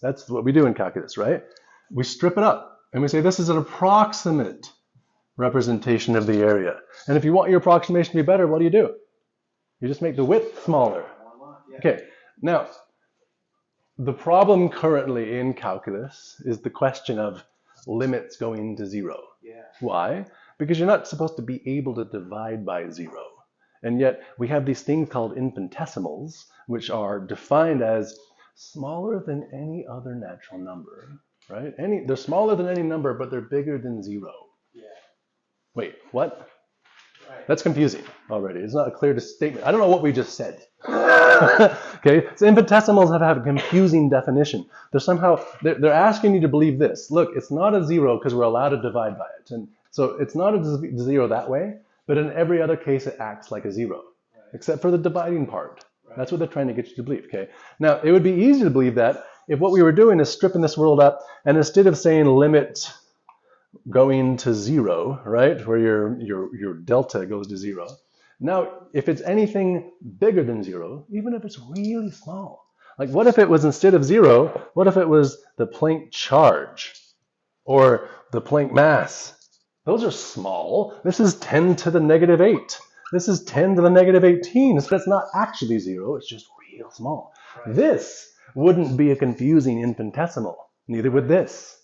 That's what we do in calculus, right? We strip it up and we say this is an approximate representation of the area. And if you want your approximation to be better, what do? You just make the width smaller. Okay, now the problem currently in calculus is the question of limits going to zero. Yeah. Why? Because you're not supposed to be able to divide by zero. And yet we have these things called infinitesimals, which are defined as smaller than any other natural number, right? They're smaller than any number, but they're bigger than zero. Yeah. Wait, what? Right. That's confusing already. It's not a clear statement. I don't know what we just said. Okay, so infinitesimals have a confusing definition. They're asking you to believe this. Look, it's not a zero because we're allowed to divide by it. And so it's not a zero that way, but in every other case it acts like a zero, except for the dividing part. That's what they're trying to get you to believe, okay? Now, it would be easy to believe that if what we were doing is stripping this world up, and instead of saying limit going to zero, right, where your delta goes to zero, now, if it's anything bigger than zero, even if it's really small, like what if it was instead of zero, what if it was the Planck charge or the Planck mass? Those are small. This is 10 to the negative 8. This is 10 to the negative 18. So it's not actually zero. It's just real small. Right. This wouldn't be a confusing infinitesimal. Neither would this.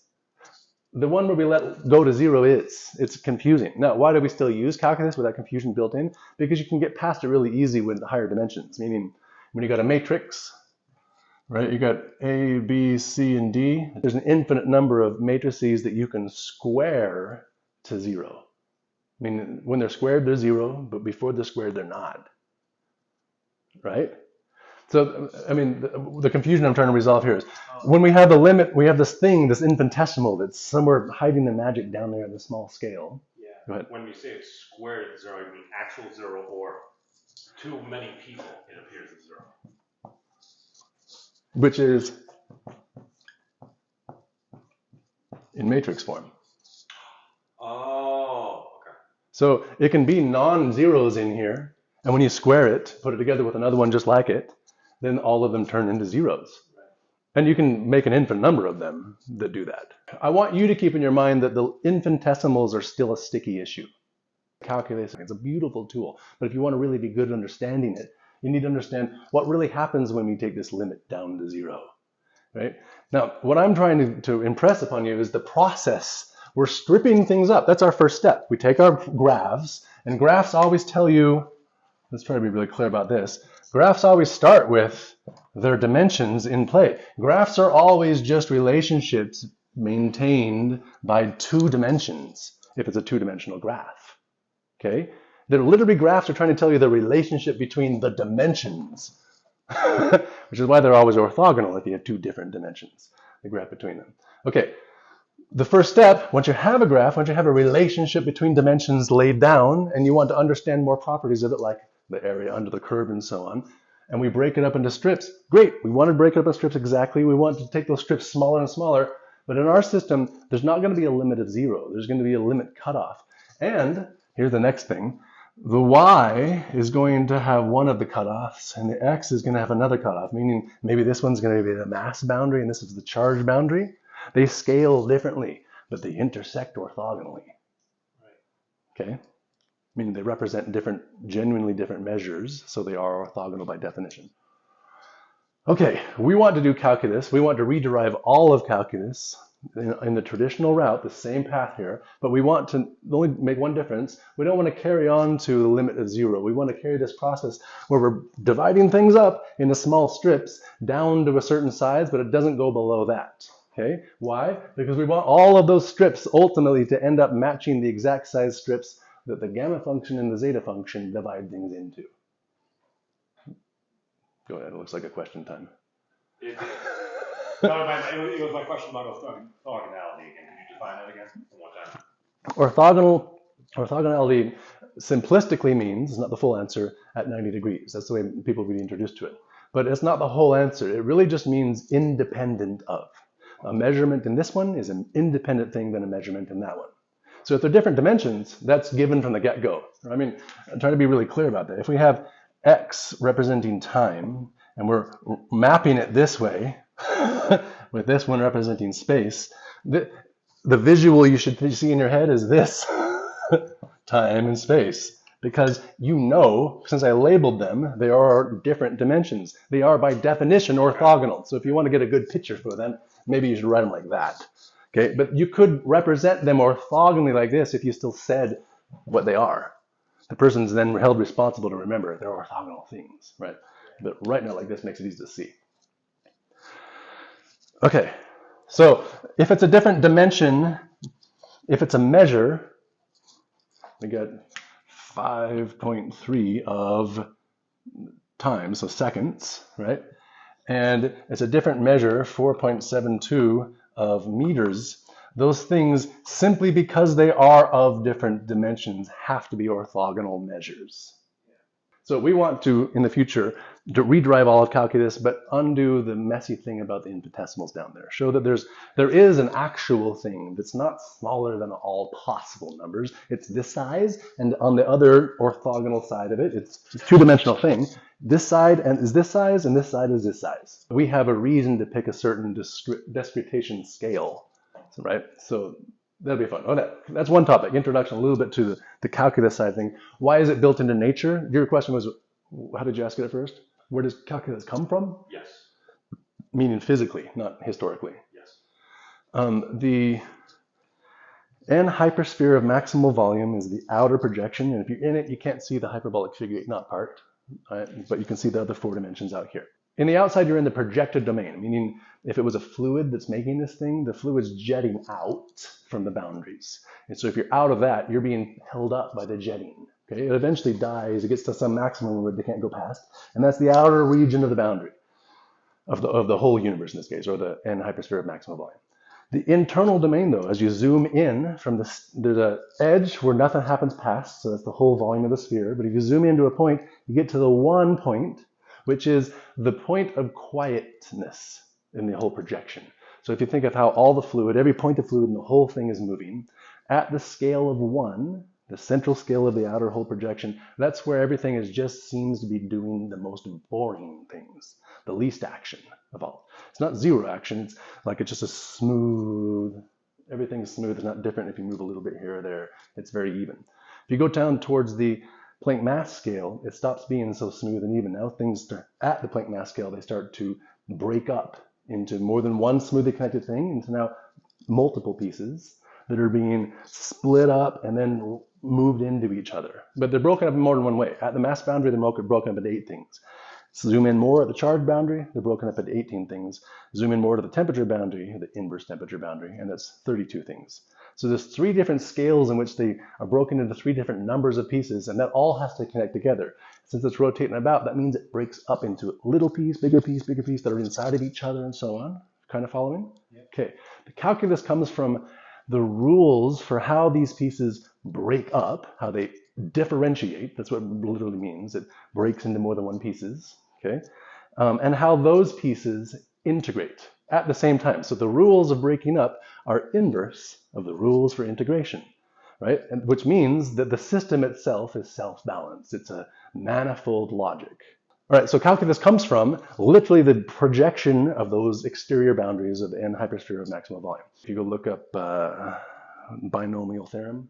The one where we let go to zero is. It's confusing. Now, why do we still use calculus with that confusion built in? Because you can get past it really easy with the higher dimensions. Meaning, when you got a matrix, right? You got A, B, C, and D. There's an infinite number of matrices that you can square to zero. I mean, when they're squared, they're zero, but before they're squared, they're not. Right? So, I mean, the confusion I'm trying to resolve here is when we have a limit, we have this thing, this infinitesimal that's somewhere hiding the magic down there on the small scale. Yeah. Go ahead. When you say it's squared at zero, you mean actual zero or too many people, it appears as zero. Which is in matrix form. Oh, okay. So it can be non-zeros in here, and when you square it, put it together with another one just like it, then all of them turn into zeros. And you can make an infinite number of them that do that. I want you to keep in your mind that the infinitesimals are still a sticky issue. Calculus, it's a beautiful tool, but if you want to really be good at understanding it, you need to understand what really happens when we take this limit down to zero. Right? Now, what I'm trying to impress upon you is the process. We're stripping things up. That's our first step. We take our graphs, and graphs always tell you, let's try to be really clear about this. Graphs always start with their dimensions in play. Graphs are always just relationships maintained by two dimensions, if it's a two-dimensional graph. Okay? They're literally graphs are trying to tell you the relationship between the dimensions, which is why they're always orthogonal if you have two different dimensions, the graph between them. Okay. The first step, once you have a graph, once you have a relationship between dimensions laid down, and you want to understand more properties of it, like the area under the curve and so on, and we break it up into strips, great. We want to break it up into strips exactly. We want to take those strips smaller and smaller, but in our system, there's not going to be a limit of zero. There's going to be a limit cutoff. And here's the next thing. The y is going to have one of the cutoffs, and the x is going to have another cutoff, meaning maybe this one's going to be the mass boundary, and this is the charge boundary. They scale differently, but they intersect orthogonally. Okay? Meaning they represent genuinely different measures, so they are orthogonal by definition. Okay, we want to do calculus. We want to rederive all of calculus in the traditional route, the same path here, but we want to only make one difference. We don't want to carry on to the limit of zero. We want to carry this process where we're dividing things up into small strips down to a certain size, but it doesn't go below that. Okay, why? Because we want all of those strips ultimately to end up matching the exact size strips that the gamma function and the zeta function divide things into. Go ahead, it looks like a question time. It was my question about orthogonality again. Can you define that again one more time? Orthogonality simplistically means, it's not the full answer, at 90 degrees. That's the way people be introduced to it. But it's not the whole answer. It really just means independent of. A measurement in this one is an independent thing than a measurement in that one. So if they're different dimensions, that's given from the get-go. I mean, I'm trying to be really clear about that. If we have x representing time, and we're mapping it this way, with this one representing space. The visual you should see in your head is this, time and space. Because you know, since I labeled them, they are different dimensions. They are by definition orthogonal. So if you want to get a good picture for them, maybe you should write them like that. Okay, but you could represent them orthogonally like this if you still said what they are. The person's then held responsible to remember they're orthogonal things, right? But writing it like this makes it easy to see. Okay, so if it's a different dimension, if it's a measure, we get 5.3 of time, so seconds, right? And it's a different measure, 4.72 of meters. Those things, simply because they are of different dimensions, have to be orthogonal measures. So we want to, in the future, to redrive all of calculus, but undo the messy thing about the infinitesimals down there. Show that there is an actual thing that's not smaller than all possible numbers. It's this size, and on the other orthogonal side of it, it's a two-dimensional thing. This side is this size, and this side is this size. We have a reason to pick a certain discretion scale, right? So that'll be fun. Oh, that's one topic, introduction a little bit to the calculus side thing. Why is it built into nature? Your question was, how did you ask it at first? Where does calculus come from? Yes. Meaning physically, not historically. Yes. The n hypersphere of maximal volume is the outer projection, and if you're in it, you can't see the hyperbolic figure 8 naught part, right? But you can see the other 4 dimensions out here. In the outside, you're in the projected domain, meaning if it was a fluid that's making this thing, the fluid's jetting out from the boundaries. And so if you're out of that, you're being held up by the jetting. Okay? It eventually dies. It gets to some maximum where they can't go past. And that's the outer region of the boundary of the whole universe in this case, or the n hypersphere of maximal volume. The internal domain, though, as you zoom in from there's an edge where nothing happens past, so that's the whole volume of the sphere. But if you zoom into a point, you get to the one point, which is the point of quietness in the whole projection. So if you think of how all the fluid, every point of fluid in the whole thing is moving, at the scale of 1, the central scale of the outer whole projection, that's where everything just seems to be doing the most boring things, the least action of all. It's not zero action, it's like it's just a smooth, everything's smooth, it's not different if you move a little bit here or there, it's very even. If you go down towards the Planck mass scale, it stops being so smooth and even. Now things start, at the Planck mass scale, they start to break up into more than one smoothly connected thing, into now multiple pieces that are being split up and then moved into each other. But they're broken up in more than one way. At the mass boundary, they're broken up into 8 things. Zoom in more at the charge boundary, they're broken up into 18 things. Zoom in more to the temperature boundary, the inverse temperature boundary, and that's 32 things. So there's 3 different scales in which they are broken into 3 different numbers of pieces, and that all has to connect together. Since it's rotating about, that means it breaks up into a little piece, bigger piece that are inside of each other and so on. Kind of following? Yep. Okay. The calculus comes from the rules for how these pieces break up, how they differentiate. That's what it literally means. It breaks into more than one pieces. Okay, and how those pieces integrate at the same time. So the rules of breaking up are inverse of the rules for integration, right? And which means that the system itself is self-balanced. It's a manifold logic. All right, so calculus comes from literally the projection of those exterior boundaries of the n hypersphere of maximal volume. If you go look up binomial theorem,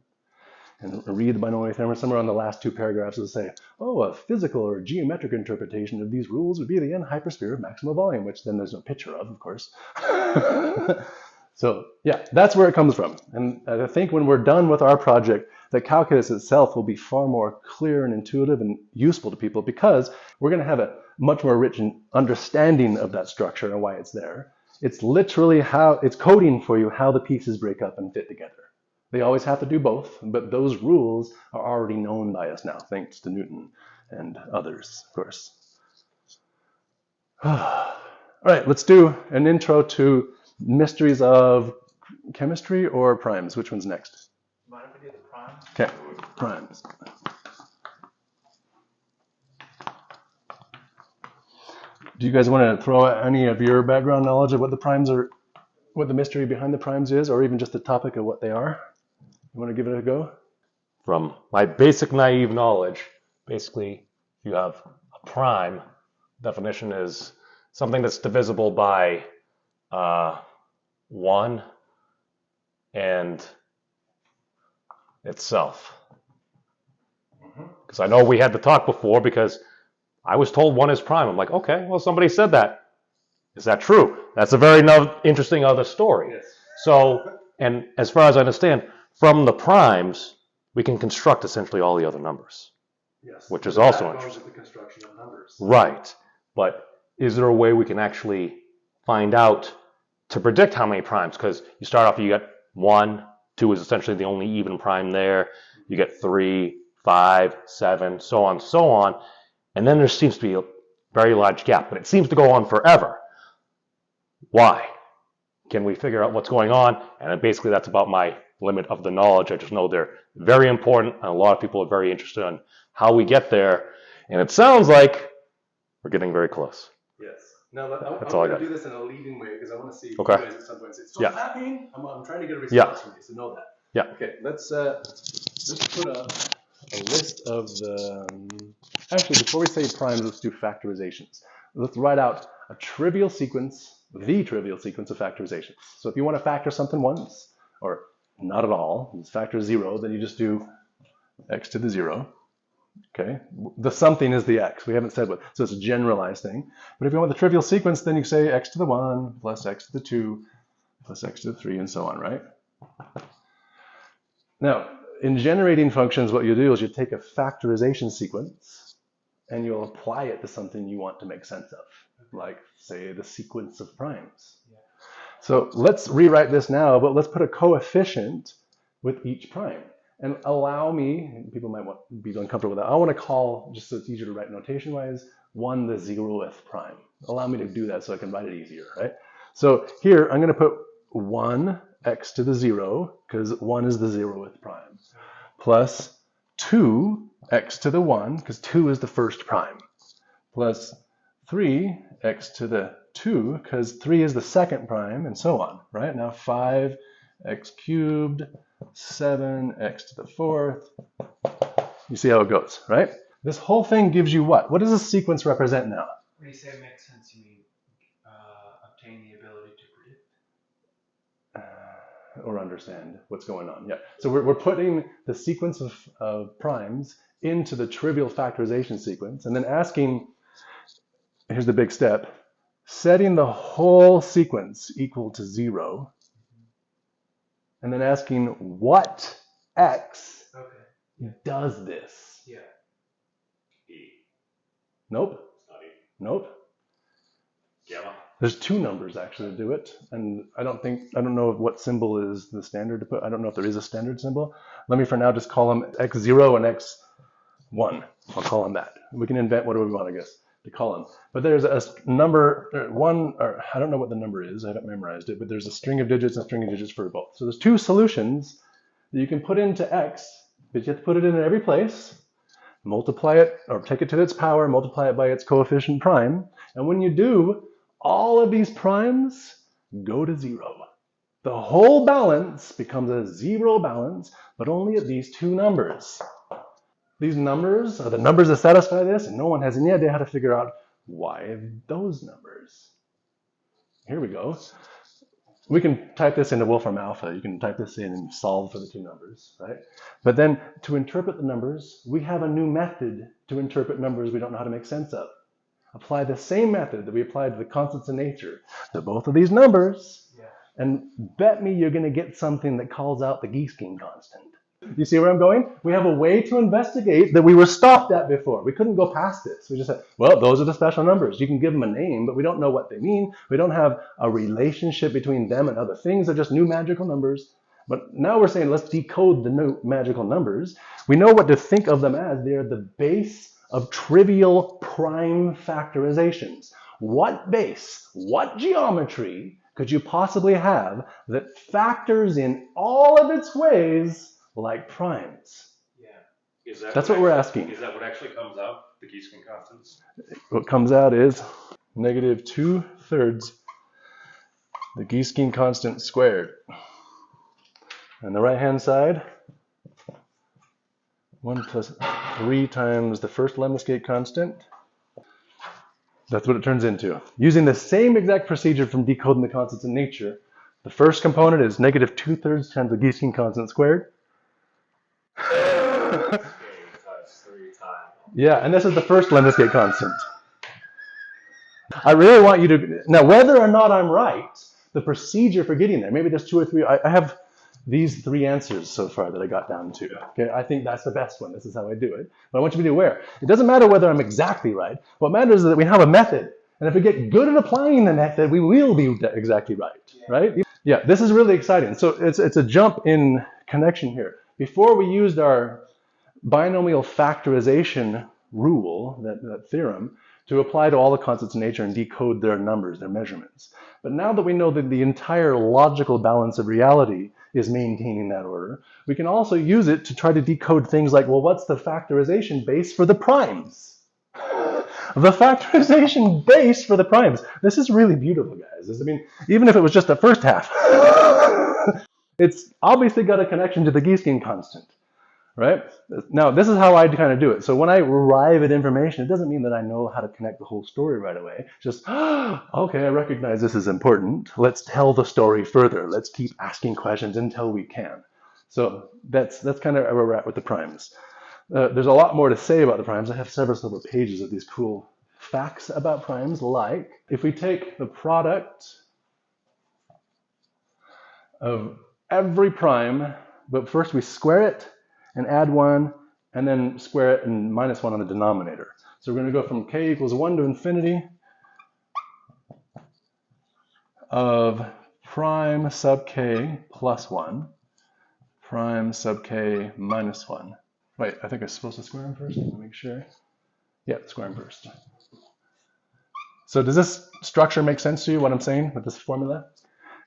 and read the binomial theorem, somewhere on the last 2 paragraphs will say, oh, a physical or geometric interpretation of these rules would be the n hypersphere of maximal volume, which then there's no picture of course. So yeah, that's where it comes from. And I think when we're done with our project, the calculus itself will be far more clear and intuitive and useful to people, because we're going to have a much more rich understanding of that structure and why it's there. It's literally how it's coding for you how the pieces break up and fit together. They always have to do both, but those rules are already known by us now, thanks to Newton and others, of course. All right, let's do an intro to mysteries of chemistry or primes. Which one's next? Mind if we do the primes? Okay, primes. Do you guys want to throw out any of your background knowledge of what the primes are, what the mystery behind the primes is, or even just the topic of what they are? You want to give it a go? From my basic naive knowledge, basically, you have a prime. Definition is something that's divisible by 1 and itself. Because I know we had the talk before, because I was told 1 is prime. I'm like, okay, well, somebody said that. Is that true? That's a very interesting other story. Yes. So, and as far as I understand, from the primes, we can construct essentially all the other numbers. Yes. Which is also that goes interesting. with the construction of numbers. Right. But is there a way we can actually find out to predict how many primes? Because you start off, you get 1, 2 is essentially the only even prime there. You get 3, 5, 7, so on. And then there seems to be a very large gap, but it seems to go on forever. Why? Can we figure out what's going on? And basically that's about my limit of the knowledge. I just know they're very important, and a lot of people are very interested in how we get there. And it sounds like we're getting very close. Yes. Now, I'm That's all I going got. to do this in a leading way because I want to see Okay. you guys at some point say, so Yeah. does that mean? I'm trying to get a response Yeah. from you, so know that. Yeah. Okay, let's just put up a list of the, actually, before we say primes, let's do factorizations. Let's write out a trivial sequence, the trivial sequence of factorizations. So if you want to factor something once, or not at all, just factor 0, then you just do x to the 0. Okay, the something is the x. We haven't said what, so it's a generalized thing. But if you want the trivial sequence, then you say x to the 1 plus x to the 2 plus x to the 3 and so on, right? Now, in generating functions, what you do is you take a factorization sequence and you'll apply it to something you want to make sense of, like, say, the sequence of primes. Yeah. So let's rewrite this now, but let's put a coefficient with each prime. And allow me, people might be uncomfortable with that, I want to call, just so it's easier to write notation-wise, 1 the 0th prime. Allow me to do that so I can write it easier, right? So here, I'm going to put 1 x to the 0, because 1 is the 0th prime, plus 2 x to the 1, because 2 is the first prime, plus 3 x to the 2, because 3 is the second prime, and so on, right? Now 5 x cubed, 7 x to the 4th. You see how it goes, right? This whole thing gives you what? What does this sequence represent now? When you say it makes sense, you mean obtain the ability to predict? Or understand what's going on, yeah. So we're putting the sequence of primes into the trivial factorization sequence and then asking, here's the big step, setting the whole sequence equal to 0, and then asking what x does this? Yeah. E. Nope. Not E. Nope. Gamma. There's 2 numbers actually to do it, and I don't know what symbol is the standard to put. I don't know if there is a standard symbol. Let me for now just call them x0 and x1. I'll call them that. We can invent whatever we want, I guess, to call them. But there's a number, one, or I don't know what the number is, I haven't memorized it, but there's a string of digits and a string of digits for both. So there's 2 solutions that you can put into x, but you have to put it in every place, multiply it, or take it to its power, multiply it by its coefficient prime, and when you do, all of these primes go to 0. The whole balance becomes a 0 balance, but only at these 2 numbers. These numbers are the numbers that satisfy this, and no one has any idea how to figure out why those numbers. Here we go. We can type this into Wolfram Alpha. You can type this in and solve for the 2 numbers, right? But then to interpret the numbers, we have a new method to interpret numbers we don't know how to make sense of. Apply the same method that we applied to the constants of nature to both of these numbers, and bet me you're going to get something that calls out the Giesking constant. You see where I'm going? We have a way to investigate that we were stopped at before. We couldn't go past this. We just said, well, those are the special numbers. You can give them a name, but we don't know what they mean. We don't have a relationship between them and other things. They're just new magical numbers. But now we're saying, let's decode the new magical numbers. We know what to think of them as. They're the base of trivial prime factorizations. What base, what geometry could you possibly have that factors in all of its ways like primes? Yeah. That's what we're asking. Is that what actually comes out, the Giesking constants? What comes out is negative 2/3 the Giesking constant squared. On the right-hand side, 1 plus 3 times the first Lemniscate constant That's what it turns into. Using the same exact procedure from decoding the constants in nature, the first component is negative 2/3 times the Giesecke constant squared. Yeah, and this is the first Lemniscate constant. I really want you to, now whether or not I'm right, the procedure for getting there, maybe there's 2 or 3, I have these 3 answers so far that I got down to. Okay, I think that's the best one. This is how I do it. But I want you to be aware, it doesn't matter whether I'm exactly right. What matters is that we have a method. And if we get good at applying the method, we will be exactly right, right? Yeah, this is really exciting. So it's a jump in connection here. Before we used our binomial factorization rule, that theorem, to apply to all the constants in nature and decode their numbers, their measurements. But now that we know that the entire logical balance of reality is maintaining that order, we can also use it to try to decode things like, well, what's the factorization base for the primes? The factorization base for the primes. This is really beautiful, guys. I mean, even if it was just the first half, it's obviously got a connection to the Giesecke constant. Right? Now, this is how I kind of do it. So when I arrive at information, it doesn't mean that I know how to connect the whole story right away. Just, okay, I recognize this is important. Let's tell the story further. Let's keep asking questions until we can. So that's kind of where we're at with the primes. There's a lot more to say about the primes. I have several pages of these cool facts about primes, like if we take the product of every prime, but first we square it, and add 1, and then square it and minus 1 on the denominator. So we're going to go from k equals 1 to infinity of prime sub k plus 1, prime sub k minus 1. Wait, I think I'm supposed to square them first? Let me make sure. Yeah, square them first. So does this structure make sense to you, what I'm saying with this formula?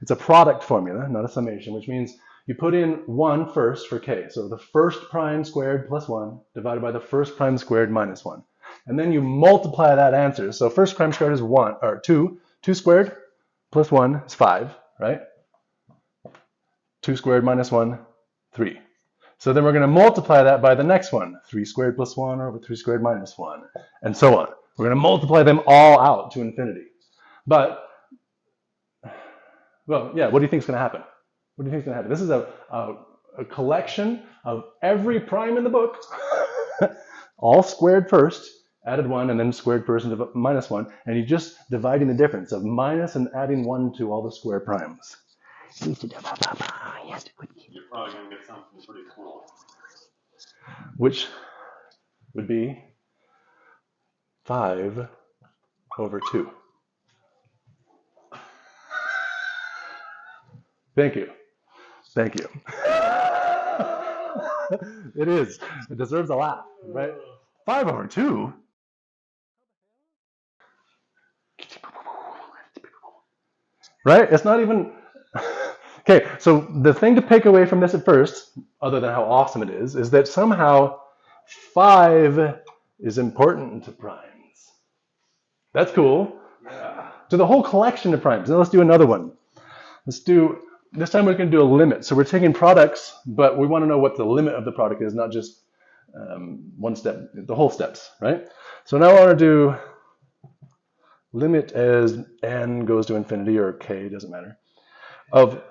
It's a product formula, not a summation, which means you put in 1 first for k. So the first prime squared plus 1 divided by the first prime squared minus 1. And then you multiply that answer. So first prime squared is 1, or 2. 2 squared plus 1 is 5, right? 2 squared minus 1, 3. So then we're going to multiply that by the next one. 3 squared plus 1 over 3 squared minus 1, and so on. We're going to multiply them all out to infinity. But, well, yeah, what do you think is going to happen? What do you think is going to happen? This is a collection of every prime in the book, all squared first, added 1, and then squared first and minus 1, and you're just dividing the difference of minus and adding 1 to all the square primes. You're probably going to get something pretty cool. Which would be 5 over 2. Thank you. Thank you. It is. It deserves a laugh, right? 5 over 2? Right? It's not even... Okay, so the thing to take away from this at first, other than how awesome it is that somehow 5 is important to primes. That's cool. Yeah. To the whole collection of primes. Now let's do another one. This time we're going to do a limit. So we're taking products, but we want to know what the limit of the product is, not just one step, the whole steps, right? So now I want to do limit as n goes to infinity, or k, doesn't matter, of...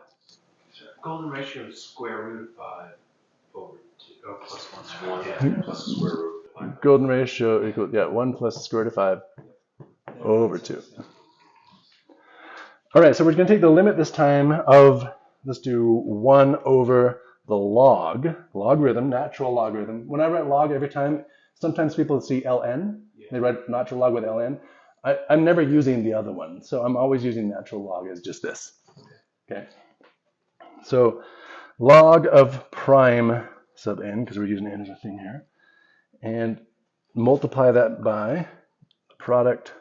Golden ratio is square root of 5 over 2. Oh, plus 1. Yeah, plus the square root of 5. Golden ratio equals, 1 plus the square root of 5 over 2. All right, so we're going to take the limit this time of, let's do 1 over the logarithm, natural logarithm. When I write log every time, sometimes people see ln. Yeah. They write natural log with ln. I'm never using the other one, so I'm always using natural log as just this. Okay. So log of prime sub n, because we're using n as a thing here, and multiply that by product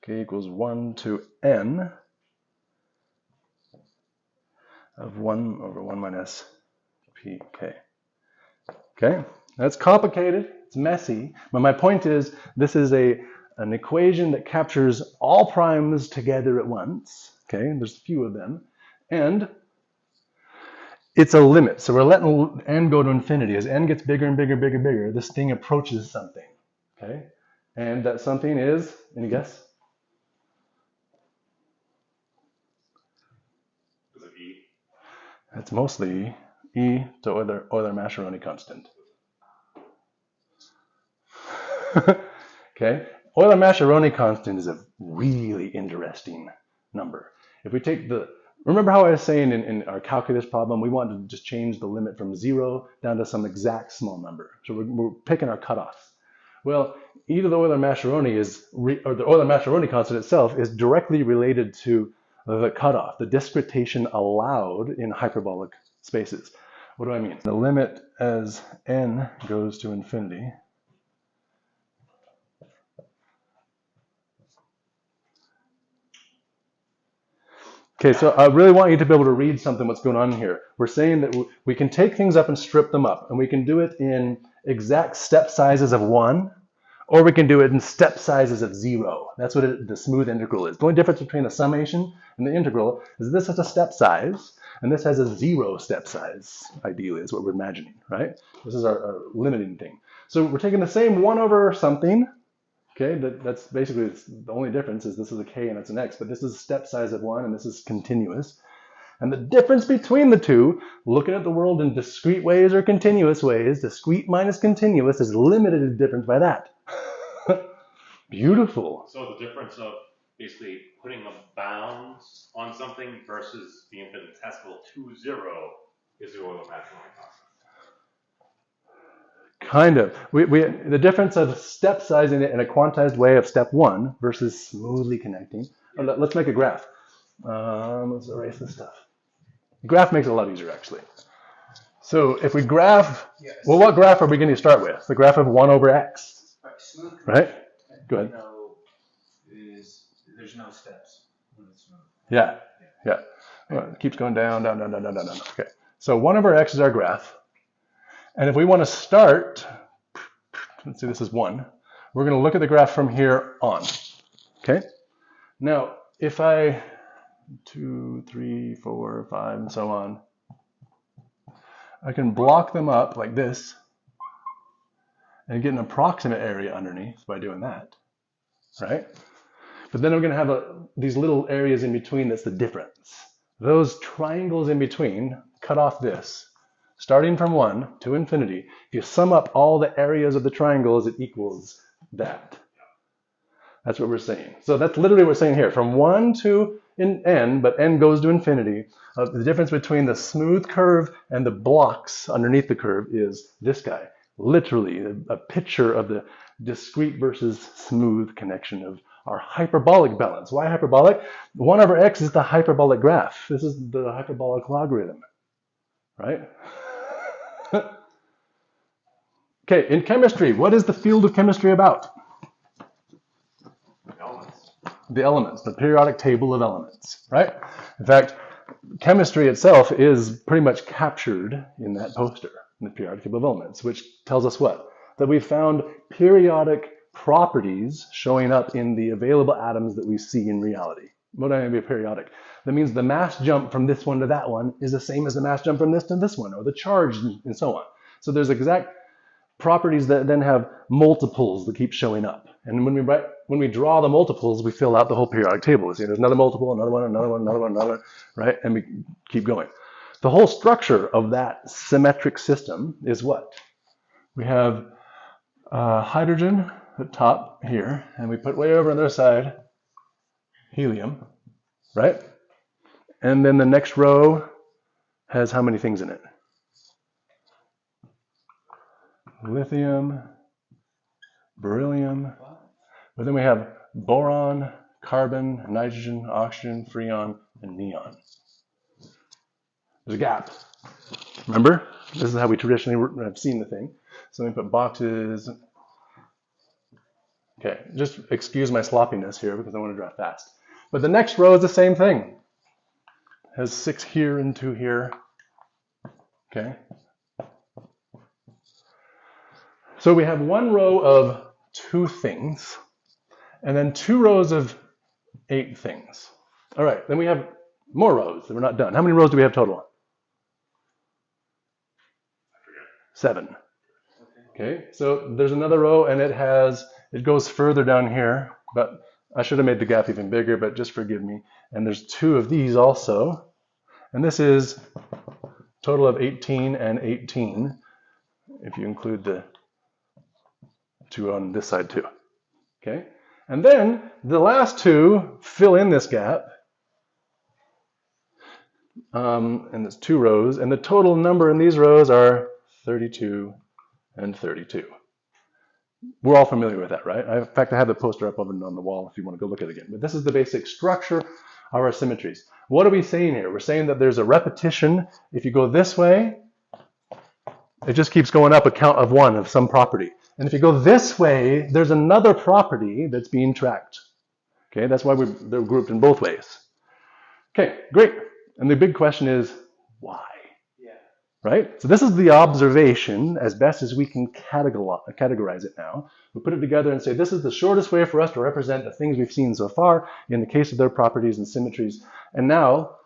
k equals 1 to n of 1 over 1 minus pk. Okay, that's complicated, it's messy, but my point is this is an equation that captures all primes together at once. Okay, there's a few of them, and it's a limit. So we're letting n go to infinity. As n gets bigger and bigger, bigger, bigger, this thing approaches something. Okay, And that something is, any guess? Is it E? It's mostly E to Euler-Mascheroni constant. Okay, Euler-Mascheroni constant is a really interesting number. If we take remember how I was saying in our calculus problem, we wanted to just change the limit from 0 down to some exact small number. So we're picking our cutoffs. Well, e to the Euler-Mascheroni or the Euler-Mascheroni constant itself is directly related to the cutoff, the discretion allowed in hyperbolic spaces. What do I mean? The limit as n goes to infinity Okay, so I really want you to be able to read something what's going on here. We're saying that we can take things up and strip them up, and we can do it in exact step sizes of 1, or we can do it in step sizes of 0. That's what the smooth integral is. The only difference between the summation and the integral is this has a step size, and this has a 0 step size, ideally, is what we're imagining, right? This is our limiting thing. So we're taking the same 1 over something. Okay, that's basically the only difference is this is a k and it's an x, but this is a step size of 1 and this is continuous. And the difference between the two, looking at the world in discrete ways or continuous ways, discrete minus continuous is limited to difference by that. Beautiful. So the difference of basically putting a bounds on something versus the infinitesimal to 0 is the Euler-Mascheroni constant. Kind of. The difference of step sizing it in a quantized way of step 1 versus smoothly connecting. Let's make a graph. Let's erase this stuff. Graph makes it a lot easier, actually. So if we graph, well, what graph are we going to start with? The graph of 1 over x, right? Go ahead. There's no steps when it's smooth. Yeah. Well, it keeps going down. Okay. So 1 over x is our graph. And if we want to start, let's see, this is 1. We're going to look at the graph from here on. Okay? Now, if I 2, 3, 4, 5, and so on, I can block them up like this and get an approximate area underneath by doing that, right? But then I'm going to have these little areas in between that's the difference. Those triangles in between cut off this. Starting from 1 to infinity, if you sum up all the areas of the triangles, it equals that. That's what we're saying. So that's literally what we're saying here. From 1 to n, but n goes to infinity, the difference between the smooth curve and the blocks underneath the curve is this guy. Literally, a picture of the discrete versus smooth connection of our hyperbolic balance. Why hyperbolic? 1 over x is the hyperbolic graph. This is the hyperbolic logarithm, right? Okay, in chemistry, what is the field of chemistry about? Elements. The elements, the periodic table of elements, right? In fact, chemistry itself is pretty much captured in that poster, in the periodic table of elements, which tells us what? That we found periodic properties showing up in the available atoms that we see in reality. What do I mean by periodic? That means the mass jump from this one to that one is the same as the mass jump from this to this one, or the charge and so on. So there's exact properties that then have multiples that keep showing up. And when we draw the multiples, we fill out the whole periodic table. We see there's another multiple, another one, another one, another one, another one, right? And we keep going. The whole structure of that symmetric system is what? We have hydrogen at the top here, and we put way over on the other side helium, right? And then the next row has how many things in it? Lithium, beryllium, but then we have boron, carbon, nitrogen, oxygen, freon, and neon. There's a gap. Remember? This is how we traditionally have seen the thing. So we put boxes. Okay, just excuse my sloppiness here because I want to draw fast. But the next row is the same thing. It has 6 here and 2 here. Okay. So we have 1 row of 2 things, and then 2 rows of 8 things. All right, then we have more rows that we're not done. How many rows do we have total? 7. Okay, so there's another row, and it has It goes further down here, but I should have made the gap even bigger, but just forgive me. And there's 2 of these also. And this is total of 18 and 18, if you include the 2 on this side too. Okay? And then the last 2 fill in this gap. And there's 2 rows, and the total number in these rows are 32 and 32. We're all familiar with that, right? In fact, I have the poster up on the wall if you want to go look at it again. But this is the basic structure of our symmetries. What are we saying here? We're saying that there's a repetition. If you go this way, it just keeps going up a count of 1 of some property. And if you go this way, there's another property that's being tracked. Okay, that's why they're grouped in both ways. Okay, great. And the big question is, why? Right? So this is the observation as best as we can categorize it now. We put it together and say this is the shortest way for us to represent the things we've seen so far in the case of their properties and symmetries. And now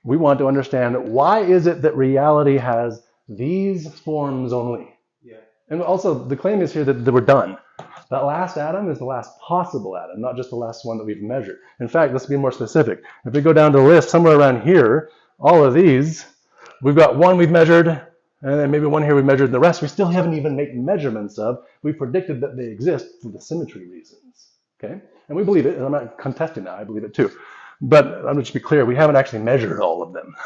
we want to understand why is it that reality has these forms only? Yeah. And also the claim is here that we're done. That last atom is the last possible atom, not just the last one that we've measured. In fact, let's be more specific. If we go down to the list somewhere around here, all of these, we've got 1 we've measured, and then maybe 1 here we've measured, and the rest we still haven't even made measurements of. We predicted that they exist for the symmetry reasons. Okay? And we believe it, and I'm not contesting that, I believe it too. But I'm going to be clear, we haven't actually measured all of them.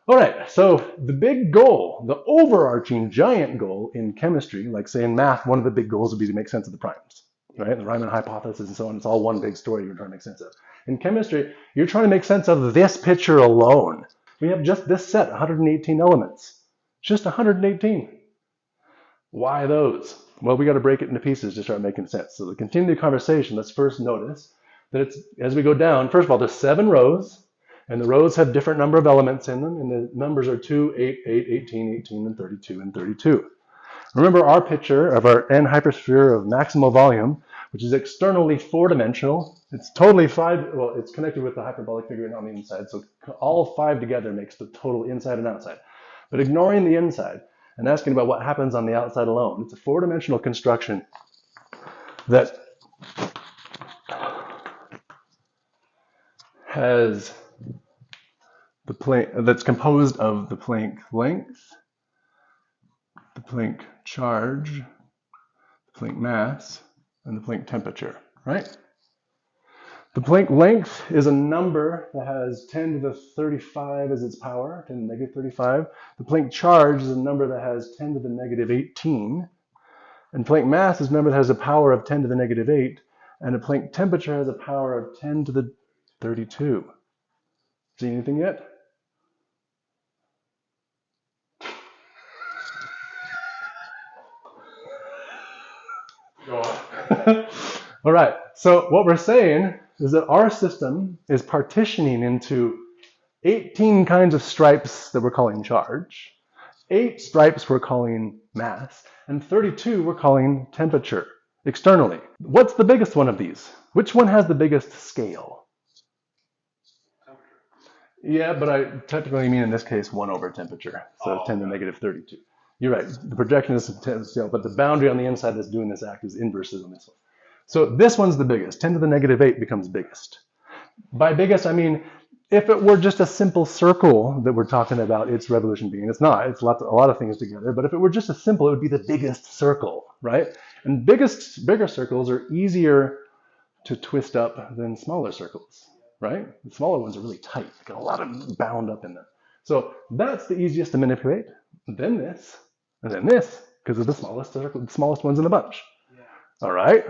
All right, so the big goal, the overarching giant goal in chemistry, like say in math, one of the big goals would be to make sense of the primes, right? The Riemann hypothesis and so on, it's all one big story you're trying to make sense of. In chemistry, you're trying to make sense of this picture alone. We have just this set, 118 elements. Just 118. Why those? Well, we got to break it into pieces to start making sense. So to continue the conversation, let's first notice that it's, as we go down, first of all, there's 7 rows. And the rows have different number of elements in them, and the numbers are 2, 8, 8, 18, 18, and 32, and 32. Remember our picture of our N hypersphere of maximal volume, which is externally 4-dimensional. It's totally 5, well, it's connected with the hyperbolic figure on the inside, so all 5 together makes the total inside and outside. But ignoring the inside and asking about what happens on the outside alone, it's a 4-dimensional construction that has the Planck, that's composed of the Planck length, the Planck charge, the Planck mass, and the Planck temperature, right? The Planck length is a number that has 10 to the 35 as its power, 10 to the negative 35. The Planck charge is a number that has 10 to the negative 18. And Planck mass is a number that has a power of 10 to the negative 8. And a Planck temperature has a power of 10 to the 32. See anything yet? Go on. All right, so what we're saying is that our system is partitioning into 18 kinds of stripes that we're calling charge, 8 stripes we're calling mass, and 32 we're calling temperature externally. What's the biggest one of these? Which one has the biggest scale? Yeah, but I technically mean in this case 1 over temperature, so 10 to the negative 32. You're right, the projection is 10 to the scale, but the boundary on the inside that's doing this act is inverses on this one. So this one's the biggest. 10 to the negative 8 becomes biggest. By biggest, I mean, if it were just a simple circle that we're talking about its revolution being, it's not. It's a lot of things together. But if it were just a simple, it would be the biggest circle, right? And bigger circles are easier to twist up than smaller circles, right? The smaller ones are really tight. They got a lot of bound up in them. So that's the easiest to manipulate. Then this, and then this, because of the smallest circle, the smallest ones in the bunch. All right.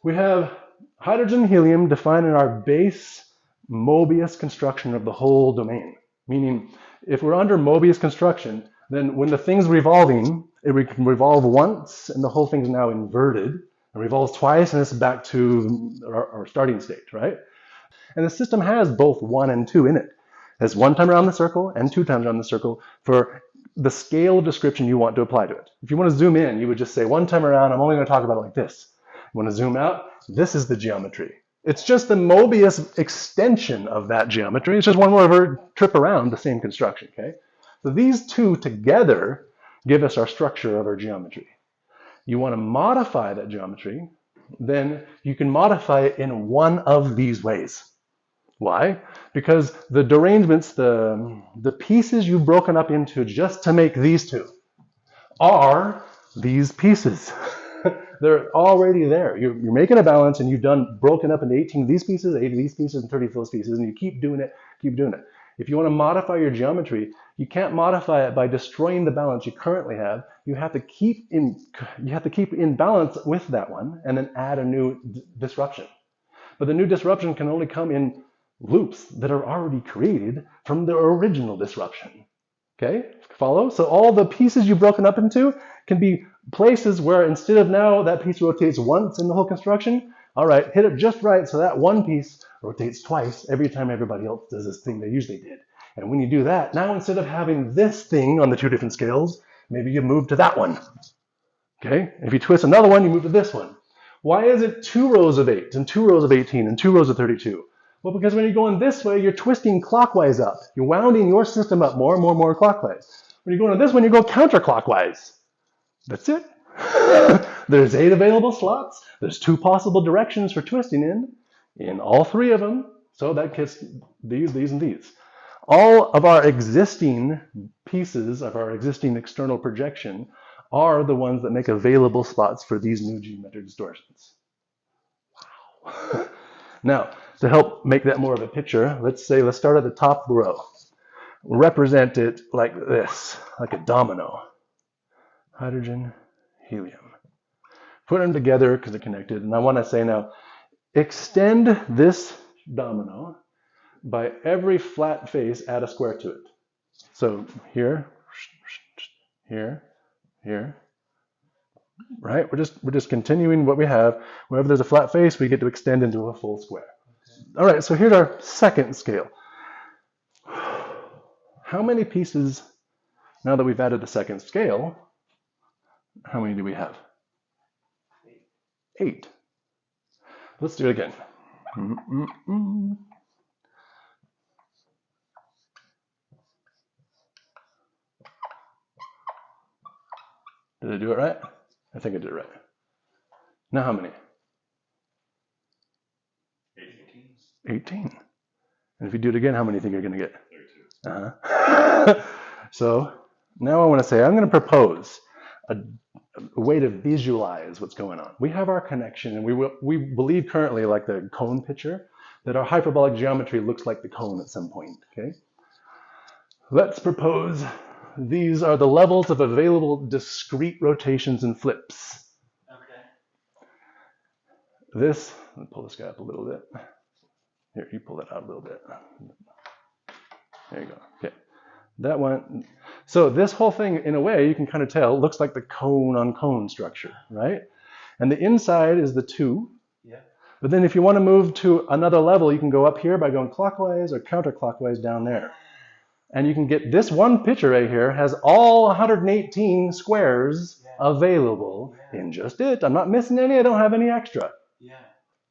We have hydrogen and helium defining our base Mobius construction of the whole domain. Meaning, if we're under Mobius construction, then when the thing's revolving, it can revolve once, and the whole thing's now inverted. It revolves twice, and it's back to our starting state, right? And the system has both 1 and 2 in it. It has 1 time around the circle and 2 times around the circle for the scale of description you want to apply to it. If you want to zoom in, you would just say 1 time around, I'm only going to talk about it like this. You want to zoom out, this is the geometry. It's just the Mobius extension of that geometry. It's just one more trip around the same construction, okay? So these 2 together give us our structure of our geometry. you want to modify that geometry, then you can modify it in one of these ways. Why? Because the derangements, the pieces you've broken up into just to make these two are these pieces. They're already there. You're making a balance and you've broken up into 18 of these pieces, 8 of these pieces, and 30 of those pieces, and you keep doing it, keep doing it. If you want to modify your geometry, you can't modify it by destroying the balance you currently have. You have to keep in balance with that one and then add a new disruption. But the new disruption can only come in loops that are already created from the original disruption. Okay, follow? So all the pieces you've broken up into can be places where instead of now that piece rotates once in the whole construction, all right, hit it just right so that one piece rotates twice every time everybody else does this thing they usually did. And when you do that, now instead of having this thing on the two different scales, maybe you move to that one. Okay, if you twist another one, you move to this one. Why is it 2 rows of 8 and 2 rows of 18 and 2 rows of 32? Well, because when you're going this way, you're twisting clockwise up. You're wounding your system up more and more and more clockwise. When you're going to this one, you go counterclockwise. That's it. There's 8 available slots. There's 2 possible directions for twisting in all 3 of them. So that gets these, and these. All of our existing pieces of our existing external projection are the ones that make available spots for these new geometric distortions. Wow. Now, to help make that more of a picture, let's start at the top of the row. Represent it like this, like a domino. Hydrogen, helium. Put them together because they're connected. And I want to say now, extend this domino by every flat face, add a square to it. So here, here, here. Right? We're just continuing what we have. Wherever there's a flat face, we get to extend into a full square. All right, so here's our second scale. How many pieces, now that we've added the second scale, how many do we have? 8. Let's do it again. Did I do it right? I think I did it right. Now how many? 18. And if you do it again, how many do you think you're going to get? 32. So now I want to say, I'm going to propose a way to visualize what's going on. We have our connection, and we believe currently, like the cone picture, that our hyperbolic geometry looks like the cone at some point. Okay. Let's propose these are the levels of available discrete rotations and flips. Okay. This, let me pull this guy up a little bit. Here, you pull that out a little bit. There you go. Okay. That one. So this whole thing, in a way, you can kind of tell, looks like the cone on cone structure, right? And the inside is the 2. Yeah. But then if you want to move to another level, you can go up here by going clockwise or counterclockwise down there. And you can get this one picture right here has all 118 squares available in just it. I'm not missing any. I don't have any extra. Yeah.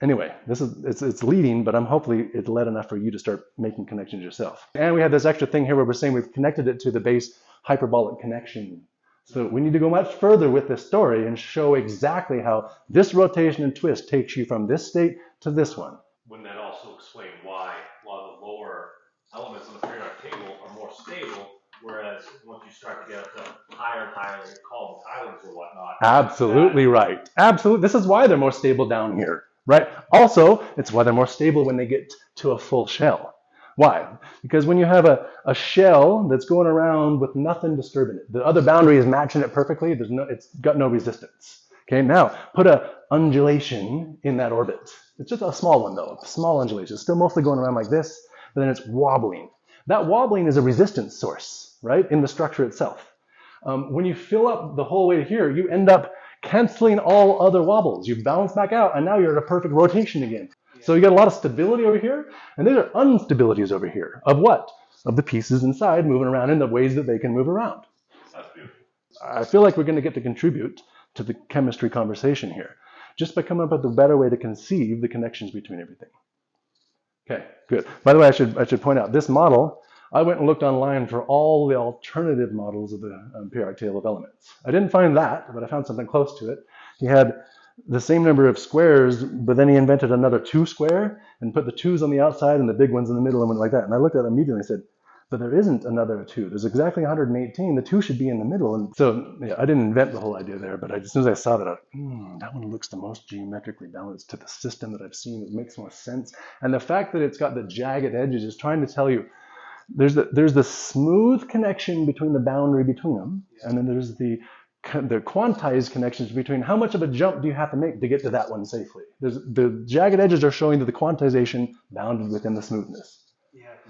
Anyway, it's leading, but hopefully it led enough for you to start making connections yourself. And we have this extra thing here where we're saying we've connected it to the base hyperbolic connection. So we need to go much further with this story and show exactly how this rotation and twist takes you from this state to this one. Wouldn't that also explain why a lot of the lower elements on the periodic table are more stable, whereas once you start to get up to higher and higher, like column tilings or whatnot. Absolutely right. Absolutely. This is why they're more stable down here, right? Also, it's why they're more stable when they get to a full shell. Why? Because when you have a shell that's going around with nothing disturbing it, the other boundary is matching it perfectly, it's got no resistance. Okay, now put a undulation in that orbit. It's just a small one though, a small undulation. It's still mostly going around like this, but then it's wobbling. That wobbling is a resistance source, right, in the structure itself. When you fill up the whole way here, you end up canceling all other wobbles. You bounce back out, and now you're at a perfect rotation again. So you got a lot of stability over here, and there are instabilities over here. Of what? Of the pieces inside moving around in the ways that they can move around. That's beautiful. I feel like we're going to get to contribute to the chemistry conversation here, just by coming up with a better way to conceive the connections between everything. Okay, good. By the way, I should point out this model I went and looked online for all the alternative models of the periodic table of elements. I didn't find that, but I found something close to it. He had the same number of squares, but then he invented another 2 square and put the 2's on the outside and the big ones in the middle and went like that. And I looked at it immediately and said, but there isn't another 2. There's exactly 118. The 2 should be in the middle. And so yeah, I didn't invent the whole idea there, but as soon as I saw that, I was, that one looks the most geometrically balanced to the system that I've seen. It makes more sense. And the fact that it's got the jagged edges is trying to tell you there's the smooth connection between the boundary between them, and then there's the quantized connections between how much of a jump do you have to make to get to that one safely. The jagged edges are showing that the quantization bounded within the smoothness.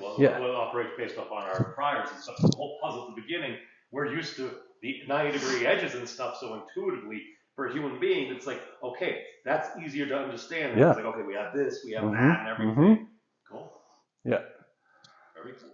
Well, Yeah. it operates based off on our priors and stuff. The whole puzzle at the beginning, we're used to the 90-degree edges and stuff, so intuitively, for a human being, it's like, okay, that's easier to understand. Yeah. It's like, okay, we have this, we have that, and everything. Cool. Yeah. Very cool.